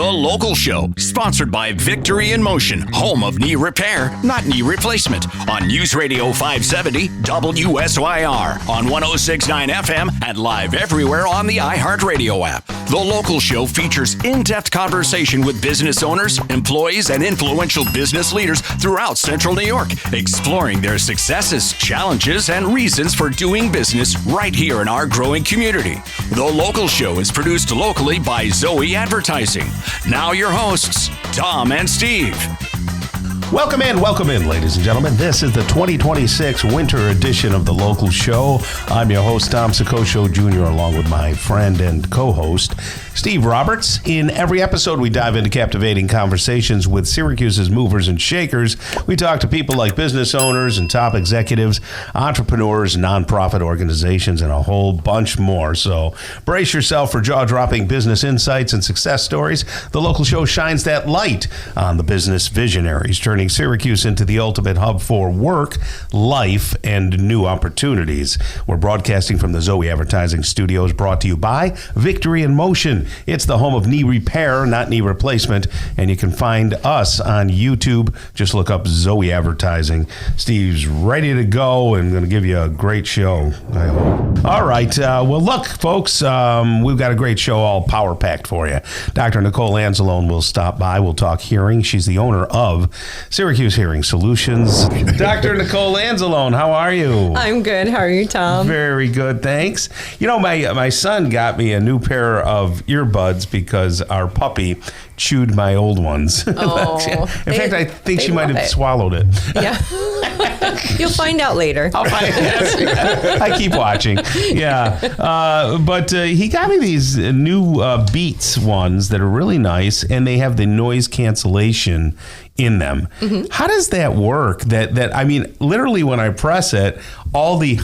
The Local Show, sponsored by Victory in Motion, home of knee repair, not knee replacement, on News Radio 570 WSYR, on 106.9 FM, and live everywhere on the iHeartRadio app. The Local Show features in-depth conversation with business owners, employees, and influential business leaders throughout Central New York, exploring their successes, challenges, and reasons for doing business right here in our growing community. The Local Show is produced locally by Zoey Advertising. Now your hosts, Tom and Steve. Welcome in, ladies and gentlemen. This is the 2026 winter edition of The Local Show. I'm your host, Tom Sicoscio Jr., along with my friend and co-host, Steve Roberts. In every episode, we dive into captivating conversations with Syracuse's movers and shakers. We talk to people like business owners and top executives, entrepreneurs, nonprofit organizations, and a whole bunch more. So brace yourself for jaw-dropping business insights and success stories. The Local Show shines that light on the business visionaries, turning Syracuse into the ultimate hub for work, life, and new opportunities. We're broadcasting from the Zoey Advertising Studios, brought to you by Victory in Motion. It's the home of knee repair, not knee replacement, and you can find us on YouTube. Just look up Zoey Advertising. Steve's ready to go and going to give you a great show, I hope. All right. Well, look, folks, we've got a great show all power-packed for you. Dr. Nicole Anzalone will stop by. We'll talk hearing. She's the owner of Syracuse Hearing Solutions. Dr. Nicole Anzalone, how are you? I'm good. How are you, Tom? Very good, thanks. You know, my son got me a new pair of earbuds because our puppy chewed my old ones. Oh, In fact, I think she might have swallowed it. Yeah. You'll find out later. I'll find out. I keep watching. Yeah. But he got me these new Beats ones that are really nice, and they have the noise cancellation in them. Mm-hmm. How does that work? That I mean, literally when I press it, all the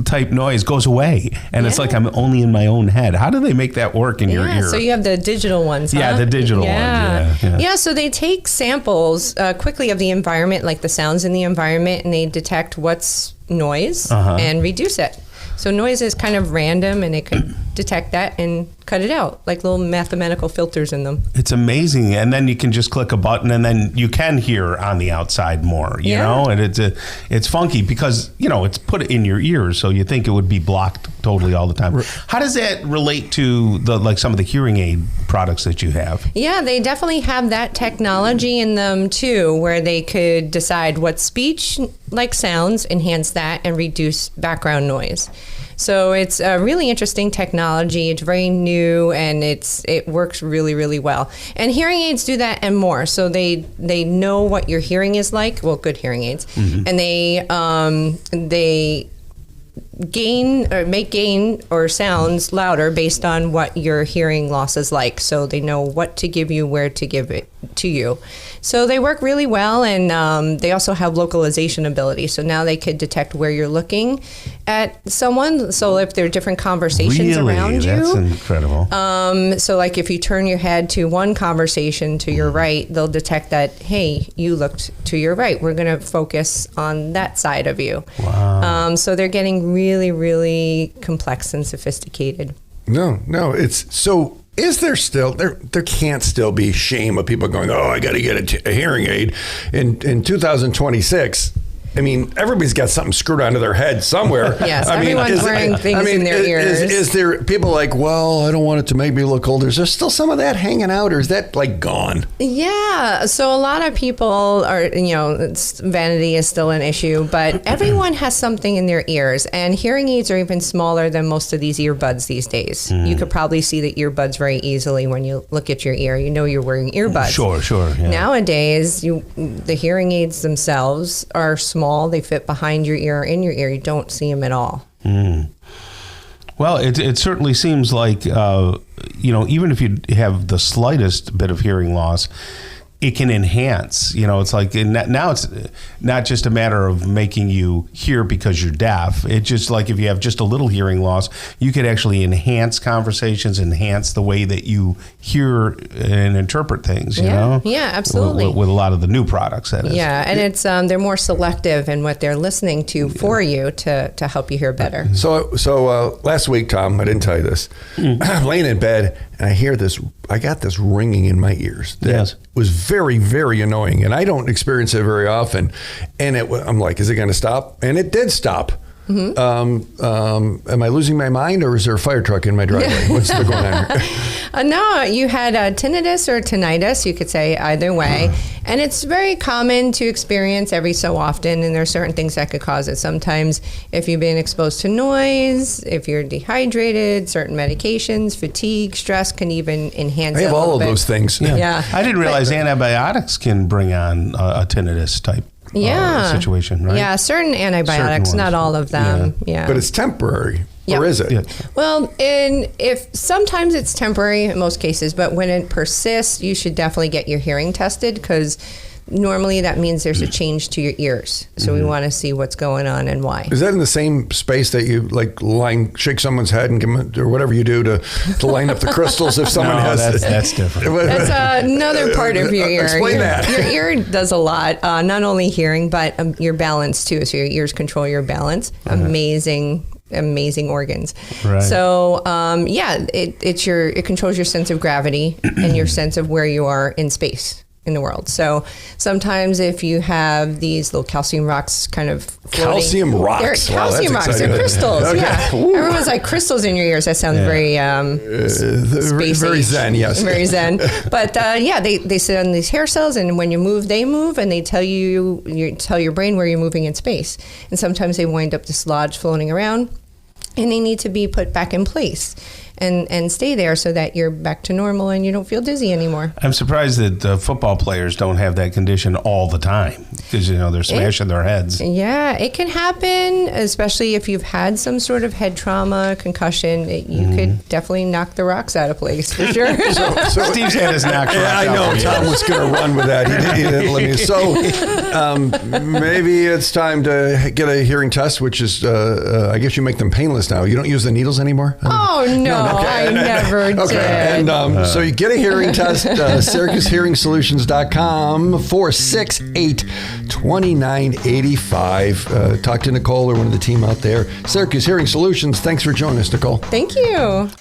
type noise goes away, and it's like I'm only in my own head. How do they make that work in your ear? So you have the digital ones, huh? Yeah, the digital ones. Yeah, so they take samples quickly of the environment, like the sounds in the environment, and they detect what's noise and reduce it. So noise is kind of random, and it could detect that and cut it out, like little mathematical filters in them. It's amazing. And then you can just click a button, and then you can hear on the outside more, you know? And it's funky because, you know, it's put in your ears, so you think it would be blocked totally all the time. How does that relate to some of the hearing aid products that you have? Yeah, they definitely have that technology in them too, where they could decide what speech like sounds, enhance that, and reduce background noise. So it's a really interesting technology. It's very new, and it works really, really well. And hearing aids do that and more. So they know what your hearing is like. Well, good hearing aids, and they make gain or sounds louder based on what your hearing loss is like. So they know what to give you, where to give it to you. So they work really well, and they also have localization ability. So now they could detect where you're looking at someone. So if there are different conversations around you. That's incredible. So like if you turn your head to one conversation to your right, they'll detect that, hey, you looked to your right. We're going to focus on that side of you. Wow. So they're getting really, really complex and sophisticated. No, it's so. Is there still there can't still be shame of people going, oh, I got to get a hearing aid in 2026? I mean, everybody's got something screwed onto their head somewhere. Yes, everyone's wearing things in their ears. Is there people like, well, I don't want it to make me look older? Is there still some of that hanging out, or is that like gone? Yeah, so a lot of people are, vanity is still an issue, but everyone has something in their ears, and hearing aids are even smaller than most of these earbuds these days. You could probably see the earbuds very easily when you look at your ear. You know you're wearing earbuds. Sure. Yeah. Nowadays, the hearing aids themselves are small. They fit behind your ear or in your ear. You don't see them at all. Well, it certainly seems like, even if you have the slightest bit of hearing loss, it can enhance. It's like now it's not just a matter of making you hear because you're deaf. It's just like if you have just a little hearing loss, you could actually enhance conversations, enhance the way that you hear and interpret things, you know? Yeah, absolutely. With a lot of the new products, that is. Yeah, and it's they're more selective in what they're listening to for you to help you hear better. So last week, Tom, I didn't tell you this. I'm laying in bed, and I got this ringing in my ears that was very, very annoying. And I don't experience it very often. And I'm like, is it going to stop? And it did stop. Mm-hmm. Am I losing my mind, or is there a fire truck in my driveway? What's going on here? No, you had tinnitus or tinnitus, you could say either way. And it's very common to experience every so often, and there are certain things that could cause it. Sometimes if you've been exposed to noise, if you're dehydrated, certain medications, fatigue, stress can even enhance it. I have all of those things. Yeah. I didn't realize antibiotics can bring on a tinnitus type situation, right? Yeah, certain antibiotics, not all of them. Yeah. But it's temporary, or is it? Yeah. Well, if sometimes it's temporary in most cases, but when it persists, you should definitely get your hearing tested, because normally that means there's a change to your ears. So we want to see what's going on and why. Is that in the same space that you shake someone's head and give them, or whatever you do to line up the crystals if someone has? That's different. That's another part of your ear. Explain that. Your ear does a lot, not only hearing, but your balance too. So your ears control your balance. Amazing organs. Right. So it controls your sense of gravity and your sense of where you are in space in the world. So sometimes if you have these little calcium rocks kind of floating. Calcium rocks? They're calcium rocks. They're crystals. Okay. Yeah. Ooh. Everyone's like crystals in your ears. That sounds very space very age. zen, yes. Very zen. But they sit on these hair cells, and when you move, they move, and they tell you tell your brain where you're moving in space. And sometimes they wind up dislodged floating around, and they need to be put back in place and stay there so that you're back to normal and you don't feel dizzy anymore. I'm surprised that football players don't have that condition all the time, because they're smashing their heads. Yeah, it can happen, especially if you've had some sort of head trauma, concussion. You could definitely knock the rocks out of place, for sure. So Steve's head is knocked. Yeah, I know. Tom was going to run with that. He didn't let me. So maybe it's time to get a hearing test, which is, I guess you make them painless now. You don't use the needles anymore? Oh, no. I never did. And so you get a hearing test, SyracuseHearingSolutions.com, 468-2985. Talk to Nicole or one of the team out there. Syracuse Hearing Solutions, thanks for joining us, Nicole. Thank you.